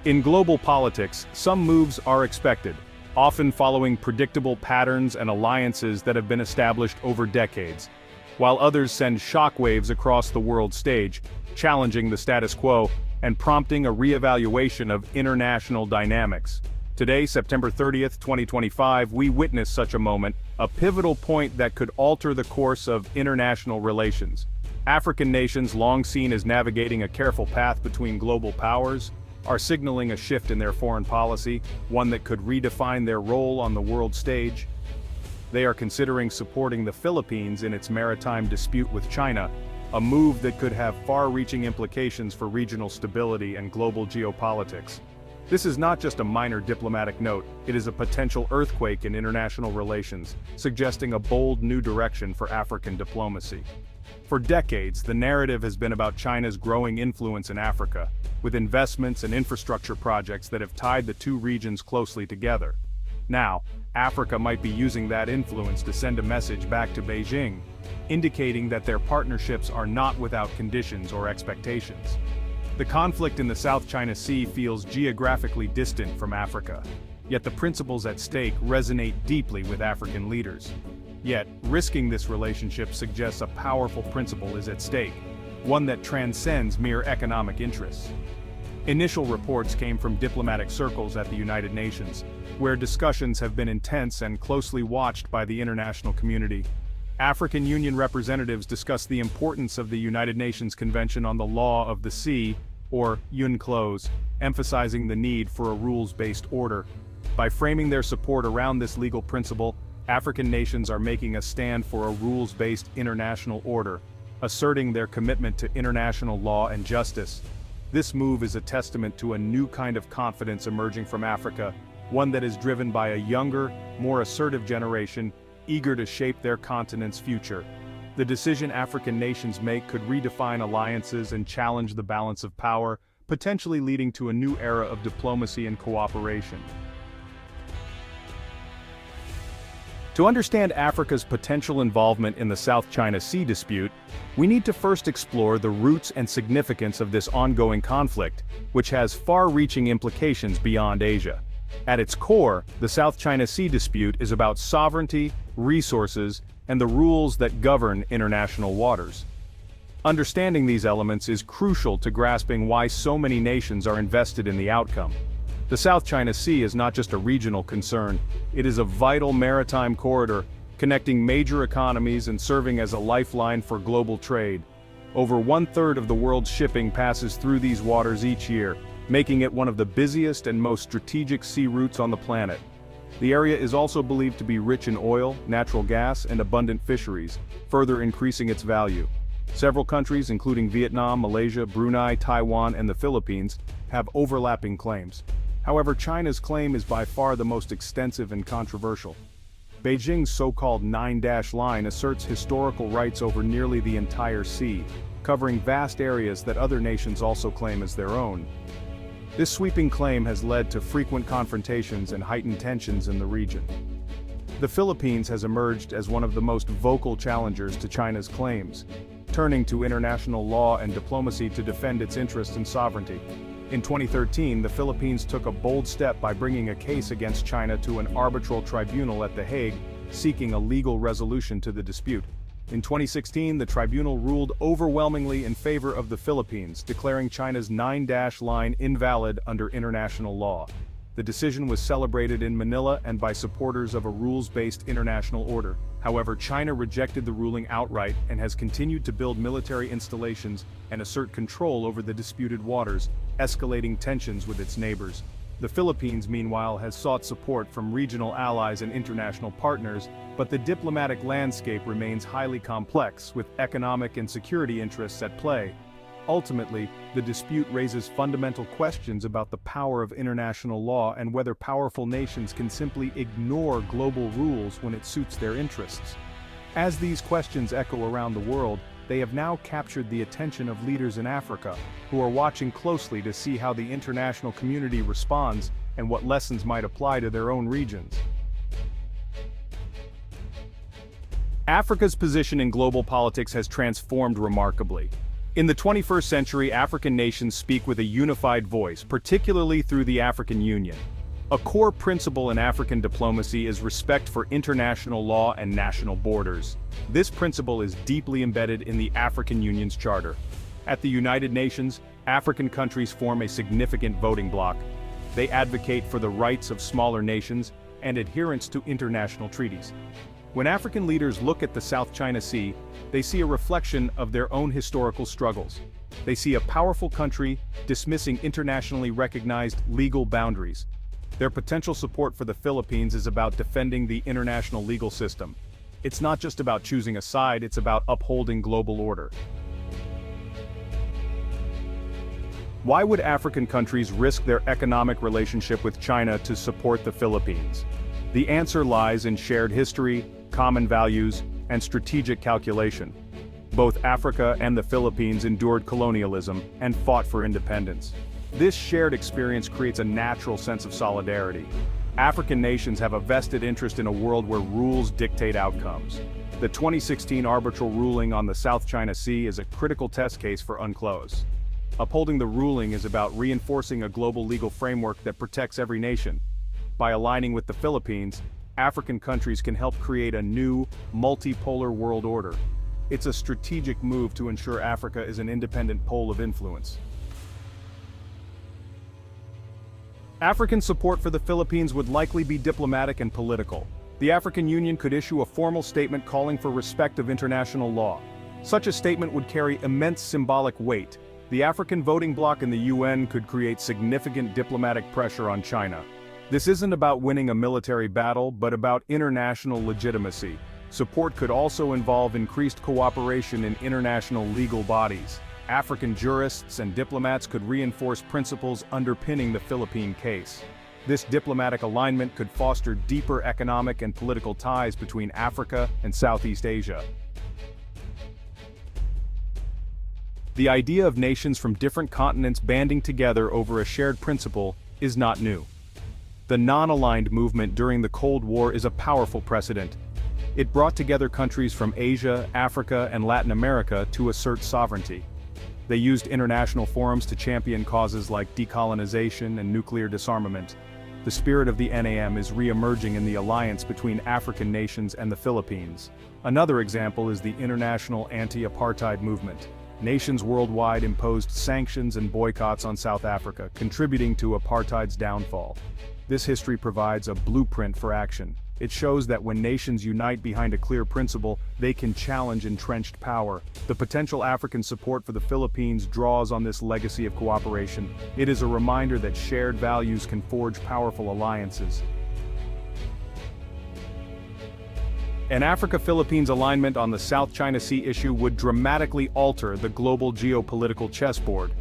In global politics, some moves are expected, often following predictable patterns and alliances that have been established over decades, while others send shockwaves across the world stage, challenging the status quo and prompting a re-evaluation of international dynamics. Today, September 30th, 2025, we witness such a moment, a pivotal point that could alter the course of international relations. African nations, long seen as navigating a careful path between global powers, are signaling a shift in their foreign policy, one that could redefine their role on the world stage. They are considering supporting the Philippines in its maritime dispute with China, a move that could have far-reaching implications for regional stability and global geopolitics. This is not just a minor diplomatic note, it is a potential earthquake in international relations, suggesting a bold new direction for African diplomacy. For decades, the narrative has been about China's growing influence in Africa, with investments and infrastructure projects that have tied the two regions closely together. Now, Africa might be using that influence to send a message back to Beijing, indicating that their partnerships are not without conditions or expectations. The conflict in the South China Sea feels geographically distant from Africa, yet the principles at stake resonate deeply with African leaders. Yet, risking this relationship suggests a powerful principle is at stake, one that transcends mere economic interests. Initial reports came from diplomatic circles at the United Nations, where discussions have been intense and closely watched by the international community. African Union representatives discussed the importance of the United Nations Convention on the Law of the Sea, or UNCLOS, emphasizing the need for a rules-based order. By framing their support around this legal principle, African nations are making a stand for a rules-based international order, asserting their commitment to international law and justice. This move is a testament to a new kind of confidence emerging from Africa, one that is driven by a younger, more assertive generation, eager to shape their continent's future. The decision African nations make could redefine alliances and challenge the balance of power, potentially leading to a new era of diplomacy and cooperation. To understand Africa's potential involvement in the South China Sea dispute, we need to first explore the roots and significance of this ongoing conflict, which has far-reaching implications beyond Asia. At its core, the South China Sea dispute is about sovereignty, resources, and the rules that govern international waters. Understanding these elements is crucial to grasping why so many nations are invested in the outcome. The South China Sea is not just a regional concern, it is a vital maritime corridor, connecting major economies and serving as a lifeline for global trade. Over one-third of the world's shipping passes through these waters each year, making it one of the busiest and most strategic sea routes on the planet. The area is also believed to be rich in oil, natural gas, and abundant fisheries, further increasing its value. Several countries, including Vietnam, Malaysia, Brunei, Taiwan, and the Philippines, have overlapping claims. However, China's claim is by far the most extensive and controversial. Beijing's so-called Nine-Dash Line asserts historical rights over nearly the entire sea, covering vast areas that other nations also claim as their own. This sweeping claim has led to frequent confrontations and heightened tensions in the region. The Philippines has emerged as one of the most vocal challengers to China's claims, turning to international law and diplomacy to defend its interests and sovereignty. In 2013, the Philippines took a bold step by bringing a case against China to an arbitral tribunal at The Hague, seeking a legal resolution to the dispute. In 2016, the tribunal ruled overwhelmingly in favor of the Philippines, declaring China's Nine-Dash Line invalid under international law. The decision was celebrated in Manila and by supporters of a rules-based international order. However, China rejected the ruling outright and has continued to build military installations and assert control over the disputed waters, escalating tensions with its neighbors. The Philippines, meanwhile, has sought support from regional allies and international partners, but the diplomatic landscape remains highly complex, with economic and security interests at play. Ultimately, the dispute raises fundamental questions about the power of international law and whether powerful nations can simply ignore global rules when it suits their interests. As these questions echo around the world, they have now captured the attention of leaders in Africa, who are watching closely to see how the international community responds and what lessons might apply to their own regions. Africa's position in global politics has transformed remarkably. In the 21st century, African nations speak with a unified voice, particularly through the African Union. A core principle in African diplomacy is respect for international law and national borders. This principle is deeply embedded in the African Union's charter. At the United Nations, African countries form a significant voting bloc. They advocate for the rights of smaller nations and adherence to international treaties. When African leaders look at the South China Sea, they see a reflection of their own historical struggles. They see a powerful country dismissing internationally recognized legal boundaries. Their potential support for the Philippines is about defending the international legal system. It's not just about choosing a side, it's about upholding global order. Why would African countries risk their economic relationship with China to support the Philippines? The answer lies in shared history, common values, and strategic calculation. Both Africa and the Philippines endured colonialism and fought for independence. This shared experience creates a natural sense of solidarity. African nations have a vested interest in a world where rules dictate outcomes. The 2016 arbitral ruling on the South China Sea is a critical test case for UNCLOS. Upholding the ruling is about reinforcing a global legal framework that protects every nation. By aligning with the Philippines, African countries can help create a new, multipolar world order. It's a strategic move to ensure Africa is an independent pole of influence. African support for the Philippines would likely be diplomatic and political. The African Union could issue a formal statement calling for respect of international law. Such a statement would carry immense symbolic weight. The African voting bloc in the UN could create significant diplomatic pressure on China. This isn't about winning a military battle, but about international legitimacy. Support could also involve increased cooperation in international legal bodies. African jurists and diplomats could reinforce principles underpinning the Philippine case. This diplomatic alignment could foster deeper economic and political ties between Africa and Southeast Asia. The idea of nations from different continents banding together over a shared principle is not new. The non-aligned movement during the Cold War is a powerful precedent. It brought together countries from Asia, Africa, and Latin America to assert sovereignty. They used international forums to champion causes like decolonization and nuclear disarmament. The spirit of the NAM is re-emerging in the alliance between African nations and the Philippines. Another example is the international anti-apartheid movement. Nations worldwide imposed sanctions and boycotts on South Africa, contributing to apartheid's downfall. This history provides a blueprint for action. It shows that when nations unite behind a clear principle, they can challenge entrenched power. The potential African support for the Philippines draws on this legacy of cooperation. It is a reminder that shared values can forge powerful alliances. An Africa-Philippines alignment on the South China Sea issue would dramatically alter the global geopolitical chessboard.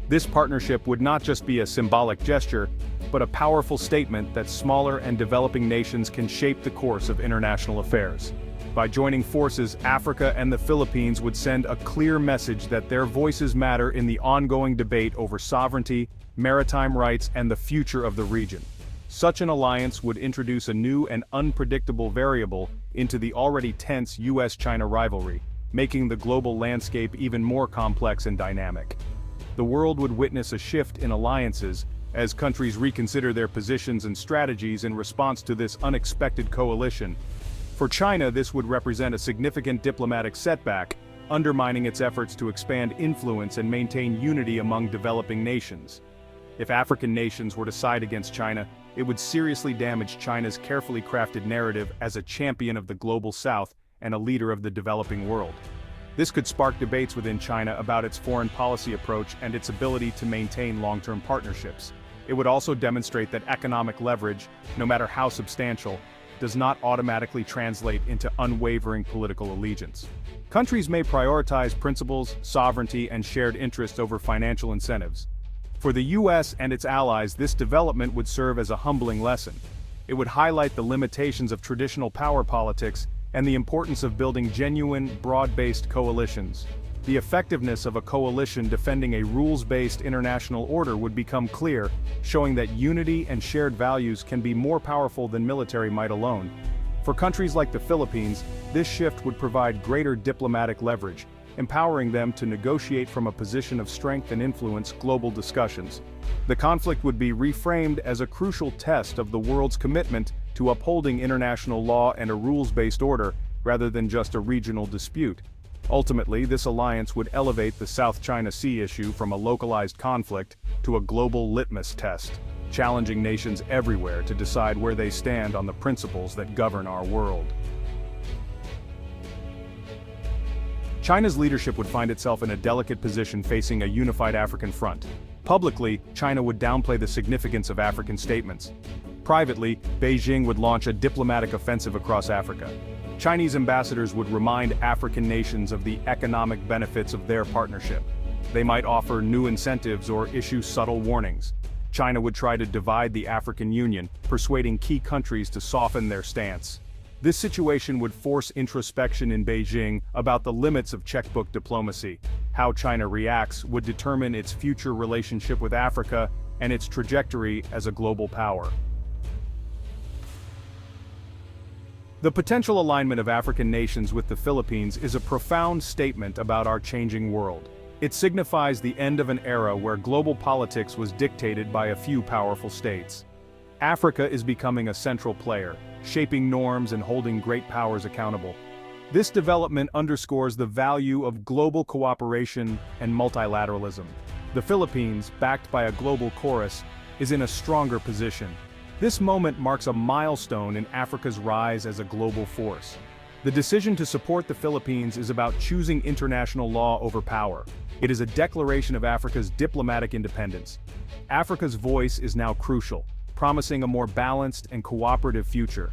This partnership would not just be a symbolic gesture, but a powerful statement that smaller and developing nations can shape the course of international affairs. By joining forces, Africa and the Philippines would send a clear message that their voices matter in the ongoing debate over sovereignty, maritime rights, and the future of the region. Such an alliance would introduce a new and unpredictable variable into the already tense US-China rivalry, making the global landscape even more complex and dynamic. The world would witness a shift in alliances as countries reconsider their positions and strategies in response to this unexpected coalition. For China, this would represent a significant diplomatic setback, undermining its efforts to expand influence and maintain unity among developing nations. If African nations were to side against China, it would seriously damage China's carefully crafted narrative as a champion of the global South and a leader of the developing world. This could spark debates within China about its foreign policy approach and its ability to maintain long-term partnerships. It would also demonstrate that economic leverage, no matter how substantial, does not automatically translate into unwavering political allegiance. Countries may prioritize principles, sovereignty, and shared interests over financial incentives. For the US and its allies, this development would serve as a humbling lesson. It would highlight the limitations of traditional power politics and the importance of building genuine, broad-based coalitions. The effectiveness of a coalition defending a rules-based international order would become clear, showing that unity and shared values can be more powerful than military might alone. For countries like the Philippines, this shift would provide greater diplomatic leverage. empowering them to negotiate from a position of strength and influence global discussions. The conflict would be reframed as a crucial test of the world's commitment to upholding international law and a rules-based order, rather than just a regional dispute. Ultimately, this alliance would elevate the South China Sea issue from a localized conflict to a global litmus test, challenging nations everywhere to decide where they stand on the principles that govern our world. China's leadership would find itself in a delicate position facing a unified African front. Publicly, China would downplay the significance of African statements. Privately, Beijing would launch a diplomatic offensive across Africa. Chinese ambassadors would remind African nations of the economic benefits of their partnership. They might offer new incentives or issue subtle warnings. China would try to divide the African Union, persuading key countries to soften their stance. This situation would force introspection in Beijing about the limits of checkbook diplomacy. How China reacts would determine its future relationship with Africa and its trajectory as a global power. The potential alignment of African nations with the Philippines is a profound statement about our changing world. It signifies the end of an era where global politics was dictated by a few powerful states. Africa is becoming a central player, shaping norms and holding great powers accountable. This development underscores the value of global cooperation and multilateralism. The Philippines, backed by a global chorus, is in a stronger position. This moment marks a milestone in Africa's rise as a global force. The decision to support the Philippines is about choosing international law over power. It is a declaration of Africa's diplomatic independence. Africa's voice is now crucial, promising a more balanced and cooperative future.